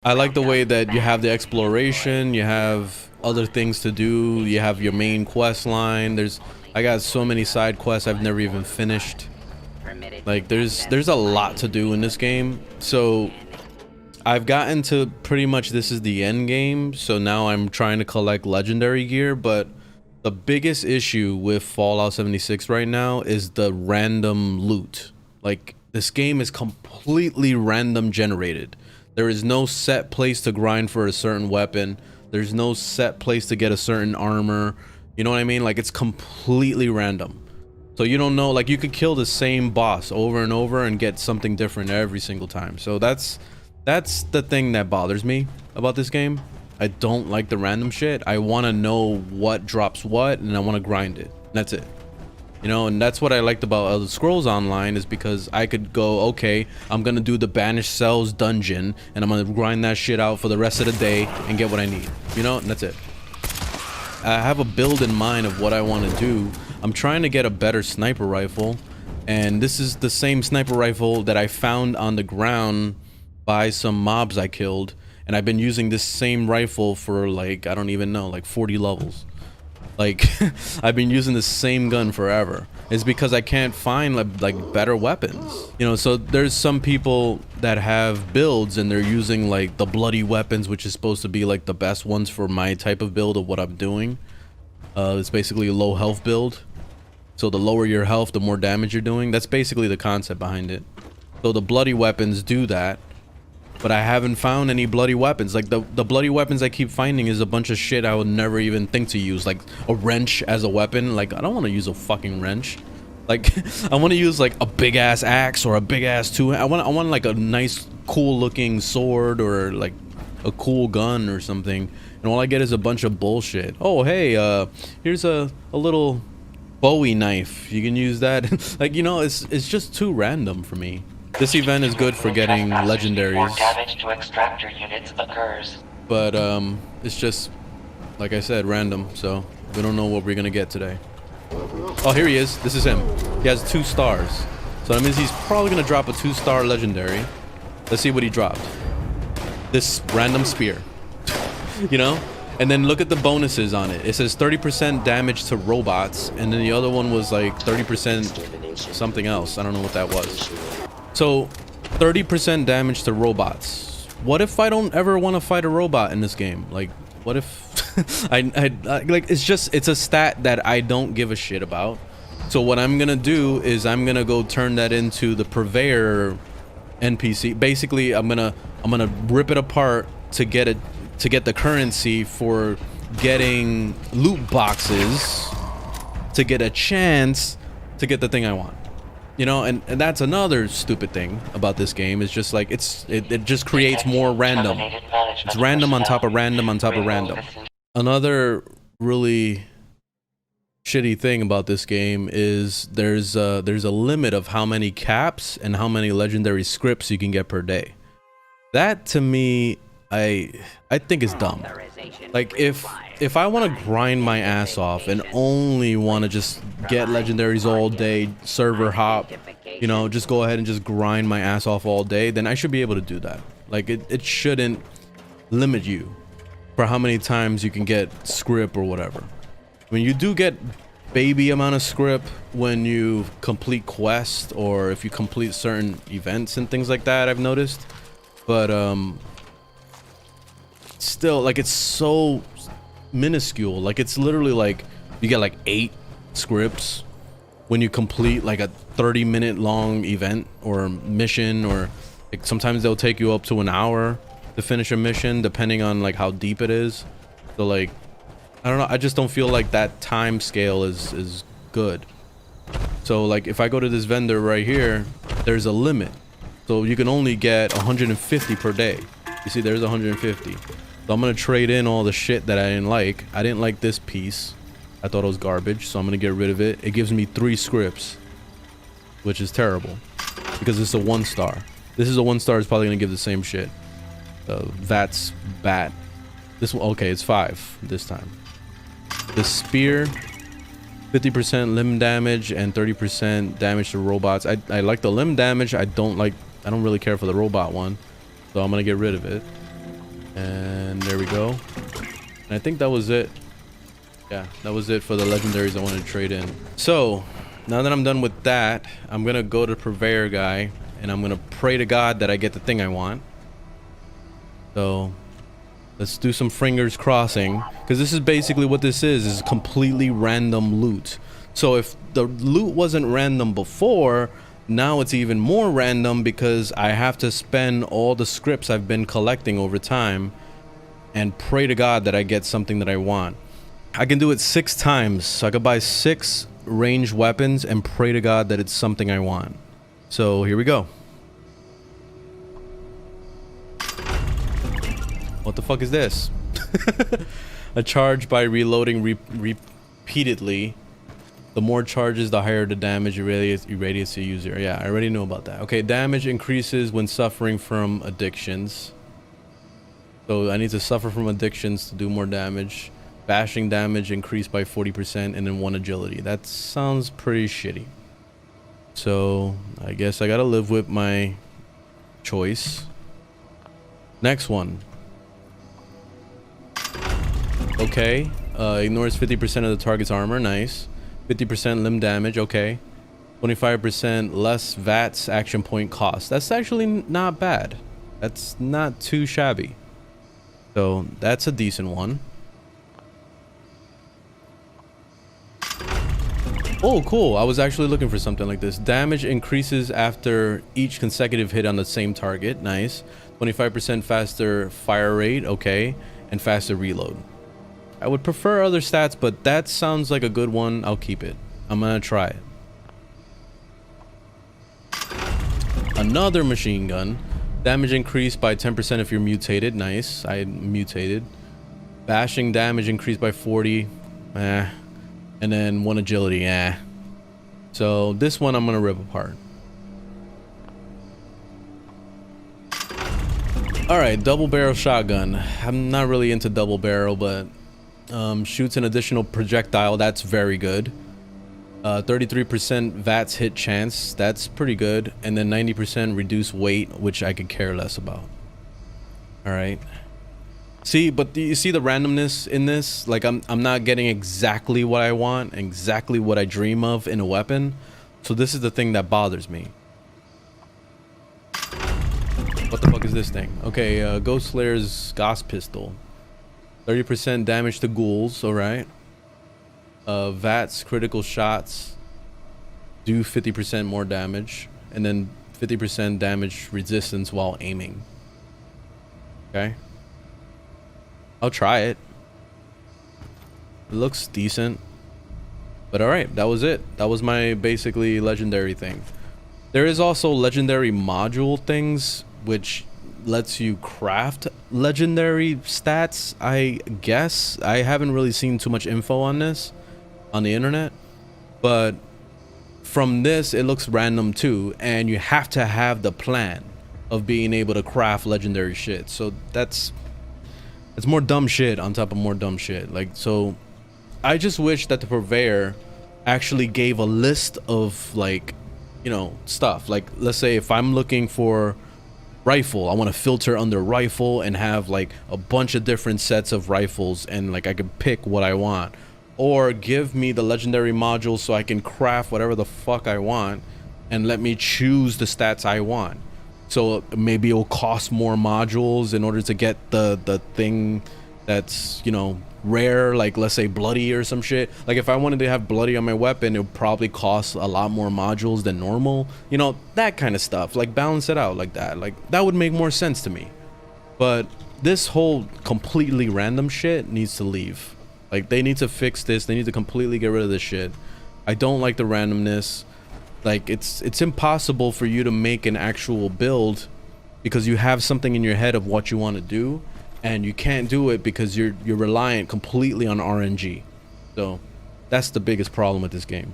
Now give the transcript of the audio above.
I like the way that you have the exploration, you have other things to do, you have your main quest line. I got so many side quests I've never even finished. Like there's a lot to do in this game. So I've gotten to pretty much this is the end game. So now I'm trying to collect legendary gear, but the biggest issue with Fallout 76 right now is the random loot. Like this game is completely random generated. There is no set place to grind for a certain weapon. There's no set place to get a certain armor. You know what I mean? Like it's completely random. So you don't know, like you could kill the same boss over and over and get something different every single time. So that's the thing that bothers me about this game. I don't like the random shit. I want to know what drops what and I want to grind it. That's it. You know, and that's what I liked about Elder Scrolls Online is because I could go, okay, I'm gonna do the Banished Cells dungeon and I'm gonna grind that shit out for the rest of the day and get what I need. You know, and that's it. I have a build in mind of what I want to do. I'm trying to get a better sniper rifle, and this is the same sniper rifle that I found on the ground by some mobs I killed, and I've been using this same rifle for like, I don't even know, like 40 levels. Like I've been using the same gun forever. It's because I can't find like better weapons, you know. So there's some people that have builds and they're using like the bloody weapons, which is supposed to be like the best ones for my type of build of what I'm doing. It's basically a low health build, so the lower your health the more damage you're doing. That's basically the concept behind it. So the bloody weapons do that, but I haven't found any bloody weapons. Like the bloody weapons I keep finding is a bunch of shit I would never even think to use, like a wrench as a weapon. Like I don't want to use a fucking wrench. Like I want to use like a big ass axe or a big ass I want like a nice cool looking sword or like a cool gun or something, and all I get is a bunch of bullshit. Oh hey, here's a little Bowie knife, you can use that. Like, you know, it's just too random for me. This event is good for getting legendaries, damage to extractor units occurs. but it's just, like I said, random, so we don't know what we're gonna get today. Oh, here he is. This is him. He has 2 stars, so that means he's probably gonna drop a 2-star legendary. Let's see what he dropped. This random spear. You know, and then look at the bonuses on it. It says 30% damage to robots, and then the other one was like 30% something else. I don't know what that was. So 30% damage to robots. What if I don't ever want to fight a robot in this game? Like, what if I like, it's a stat that I don't give a shit about. So what I'm gonna do is I'm gonna go turn that into the Purveyor NPC. Basically, I'm gonna rip it apart to get the currency for getting loot boxes to get a chance to get the thing I want. You know, and that's another stupid thing about this game. Is just like it just creates more random. It's random on top of random on top of random. Another really shitty thing about this game is there's a limit of how many caps and how many legendary scripts you can get per day. That to me, I think is dumb. Like if I want to grind my ass off and only want to just get legendaries all day, server hop, you know, just go ahead and just grind my ass off all day, then I should be able to do that. Like it shouldn't limit you for how many times you can get script or whatever. I mean, you do get baby amount of script when you complete quests or if you complete certain events and things like that, I've noticed. But still, like, it's so minuscule. Like, it's literally like you get like 8 scripts when you complete like a 30-minute long event or mission, or like sometimes they'll take you up to an hour to finish a mission depending on like how deep it is. So like, I don't know, I just don't feel like that time scale is good. So like if I go to this vendor right here, there's a limit, so you can only get 150 per day. You see, there's 150. So I'm gonna trade in all the shit that I didn't like. I didn't like this piece. I thought it was garbage, so I'm gonna get rid of it. It gives me 3 scripts, which is terrible because it's a 1-star. This is a 1-star. It's probably gonna give the same shit. That's bad. This one, okay, it's 5 this time. The spear, 50% limb damage and 30% damage to robots. I like the limb damage. I don't really care for the robot one, so I'm gonna get rid of it. And there we go. And I think that was it. Yeah, that was it for the legendaries I wanted to trade in. So now that I'm done with that, I'm gonna go to Purveyor guy and I'm gonna pray to God that I get the thing I want. So let's do some fingers crossing, because this is basically what this is completely random loot. So if the loot wasn't random before, now it's even more random because I have to spend all the scripts I've been collecting over time and pray to God that I get something that I want. I can do it 6 times, so I could buy 6 ranged weapons and pray to God that it's something I want. So here we go. What the fuck is this? A charge by reloading repeatedly. The more charges, the higher the damage irradiates the user. Yeah, I already know about that. Okay, damage increases when suffering from addictions. So I need to suffer from addictions to do more damage. Bashing damage increased by 40% and then 1 agility. That sounds pretty shitty. So I guess I gotta live with my choice. Next one. Okay, ignores 50% of the target's armor. Nice. 50% limb damage. Okay. 25% less VATS action point cost. That's actually not bad. That's not too shabby. So that's a decent one. Oh, cool. I was actually looking for something like this. Damage increases after each consecutive hit on the same target. Nice. 25% faster fire rate. Okay. And faster reload. I would prefer other stats, but that sounds like a good one. I'll keep it. I'm gonna try it. Another machine gun. Damage increased by 10% if you're mutated. Nice. I mutated. Bashing damage increased by 40. And then 1 agility. So this one I'm gonna rip apart. Alright, double barrel shotgun. I'm not really into double barrel, but shoots an additional projectile. That's very good. 33% VATS hit chance. That's pretty good. And then 90% reduced weight, which I could care less about. Alright. See, but do you see the randomness in this? Like I'm not getting exactly what I want, exactly what I dream of in a weapon. So this is the thing that bothers me. What the fuck is this thing? Okay, Ghost Slayer's Gauss Pistol. 30% damage to ghouls, alright. VATS critical shots do 50% more damage. And then 50% damage resistance while aiming. Okay. I'll try it. It looks decent. But alright, that was it. That was my basically legendary thing. There is also legendary module things, which lets you craft legendary stats, I guess. I haven't really seen too much info on this on the internet, but from this it looks random too, and you have to have the plan of being able to craft legendary shit. So it's more dumb shit on top of more dumb shit. Like, so I just wish that the Purveyor actually gave a list of, like, you know, stuff. Like, let's say if I'm looking for rifle, I want to filter under rifle and have like a bunch of different sets of rifles, and like I can pick what I want. Or give me the legendary module so I can craft whatever the fuck I want and let me choose the stats I want. So maybe it'll cost more modules in order to get the thing that's, you know, rare, like let's say bloody or some shit. Like if I wanted to have bloody on my weapon, it would probably cost a lot more modules than normal, you know, that kind of stuff. Like balance it out like that. Like that would make more sense to me. But this whole completely random shit needs to leave. Like they need to fix this. They need to completely get rid of this shit. I don't like the randomness. Like it's impossible for you to make an actual build because you have something in your head of what you want to do, and you can't do it because you're reliant completely on RNG. So that's the biggest problem with this game.